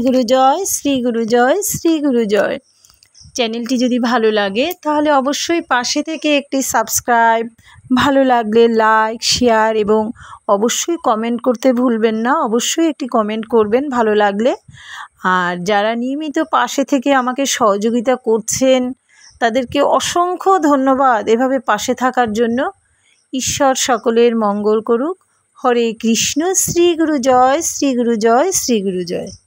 গুরু জয়, শ্রী গুরু জয়, শ্রী গুরু জয়। চ্যানেলটি যদি ভালো লাগে তাহলে অবশ্যই পাশে থেকে একটি সাবস্ক্রাইব, ভালো লাগলে লাইক, শেয়ার এবং অবশ্যই কমেন্ট করতে ভুলবেন না। অবশ্যই একটি কমেন্ট করবেন ভালো লাগলে। আর যারা নিয়মিত পাশে থেকে আমাকে সহযোগিতা করছেন তাদেরকে অসংখ্য ধন্যবাদ এভাবে পাশে থাকার জন্য। ঈশ্বর সকলের মঙ্গল করুক। হরে কৃষ্ণ। শ্রী গুরু জয়, শ্রী গুরু জয়, শ্রী গুরু জয়।